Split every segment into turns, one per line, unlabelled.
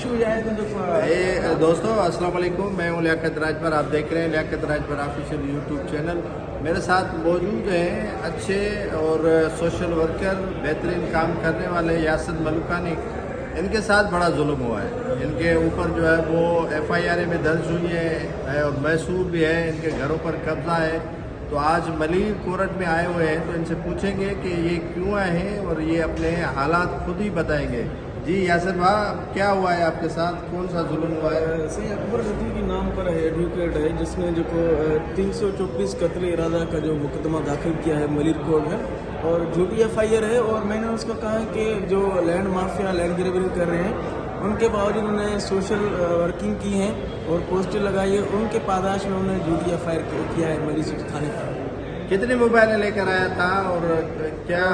दोस्तों अस्सलाम वालेकुम, मैं हूं लियाकत राजभर। आप देख रहे हैं Liaquat Rajbhar official YouTube channel. मेरे साथ मौजूद हैं अच्छे और सोशल वर्कर, बेहतरीन काम करने वाले यासिर मलुकानी। इनके साथ बड़ा जुल्म हुआ है, इनके ऊपर जो है वो FIR में दर्ज हुई है और मैसूर भी है, इनके घरों पर कब्जा है। तो आज मलिर कोर्ट में आए हुए हैं, तो इनसे पूछेंगे कि ये क्यों आए हैं और ये अपने हालात खुद ही बताएंगे। जी यासिर भाई, क्या हुआ है आपके साथ, कौन सा जुल्म हुआ है?
सही अकबर रफी के नाम पर है, एडवोकेट है, जिसने जो 324 कत्ल इरादा का जो मुकदमा दाखिल किया है मलिर कोर्ट में और झूठी FIR है। और मैंने उसको कहा कि जो लैंड माफिया लैंड ग्रेबिंग कर रहे हैं उनके बावजूद उन्होंने सोशल वर्किंग की है और पोस्टर लगाई है, उनके पादाश में उन्होंने झूठी FIR किया है मलिर सिटी थाने पर।
कितने मोबाइल लेकर आया था और क्या?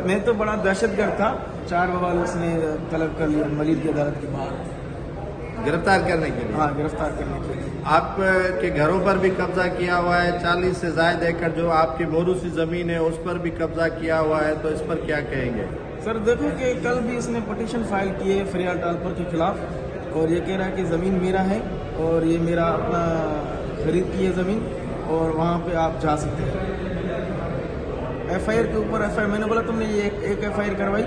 मैं तो बड़ा दहशतगर्द था, 4 मोबाइल उसने तलब कर लिया मलिर की अदालत के बाहर
गिरफ्तार करने के लिए।
हाँ, गिरफ्तार करने के लिए।
आपके घरों पर भी कब्जा किया हुआ है, 40 से ज्यादा एकड़ जो आपकी मोरूसी जमीन है उस पर भी कब्जा किया हुआ है, तो इस पर क्या कहेंगे?
सर देखो कि कल भी इसने पटिशन फाइल की है फरियाद टालपर के खिलाफ और ये कह रहा है कि ज़मीन मेरा है और ये मेरा अपना खरीद की है ज़मीन और वहाँ पे आप जा सकते हैं। FIR के ऊपर FIR, मैंने बोला तुमने ये एक FIR करवाई,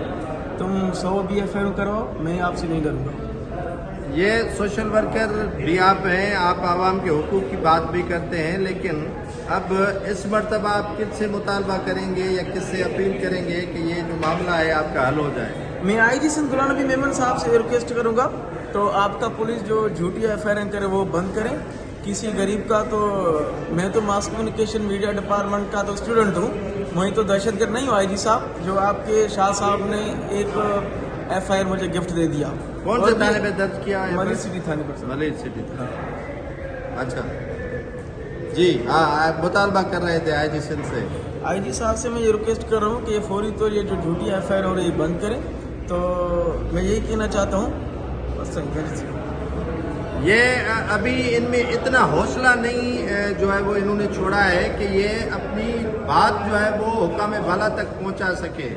तुम 100 भी FIR करवाओ, मैं आपसे नहीं करूँगा।
ये सोशल वर्कर भी आप हैं, आप आवाम के हुकूक की बात भी करते हैं, लेकिन अब इस मरतबा आप किससे मुतालबा करेंगे या किससे अपील करेंगे कि ये जो मामला है आपका हल हो जाए?
मैं IG संतुला नबी मेमन साहब से रिक्वेस्ट करूँगा तो आपका पुलिस जो झूठी FIR करे वो बंद करें किसी गरीब का। तो मैं तो मास कम्युनिकेशन मीडिया डिपार्टमेंट का तो स्टूडेंट हूँ, वहीं तो दहशतगर्द नहीं हूँ IG साहब, जो आपके शाह साहब ने एक FIR मुझे गिफ्ट दे दिया।
कौन से थाने पे दर्ज किया है?
मलिर सिटी थाने पर।
मलिर सिटी थाने। अच्छा जी, हाँ, आप मुतालबा कर रहे थे IG से।
IG साहब से मैं ये रिक्वेस्ट कर रहा हूँ कि ये फौरी तौर ये जो झूठी FIR हो रही है बंद करें। तो मैं यही कहना चाहता हूँ बस।
ये अभी इनमें इतना हौसला नहीं जो है वो इन्होंने छोड़ा है कि ये अपनी बात जो है वो हुकाम बाला तक पहुंचा सके।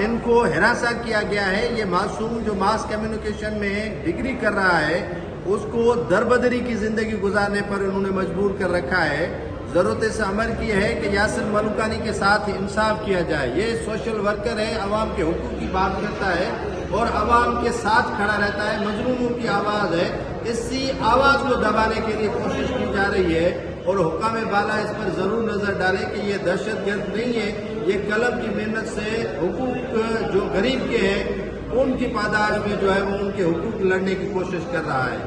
इनको हिरासा किया गया है। ये मासूम जो मास कम्युनिकेशन में डिग्री कर रहा है उसको दरबदरी की जिंदगी गुजारने पर इन्होंने मजबूर कर रखा है। जरूरत से अमर की है कि यासिर मलुकानी के साथ इंसाफ किया जाए। ये सोशल वर्कर है, अवाम के हुकूक की बात करता है और अवाम के साथ खड़ा रहता है, मजलूमों की आवाज़ है। इसी आवाज़ को दबाने के लिए कोशिश की जा रही है और हुक्काम बाला इस पर ज़रूर नज़र डाले कि ये दहशतगर्द नहीं है, ये कलम की मेहनत से हुकूक जो गरीब के हैं उनकी पादाश में जो है वो उनके हुकूक लड़ने की कोशिश कर रहा है।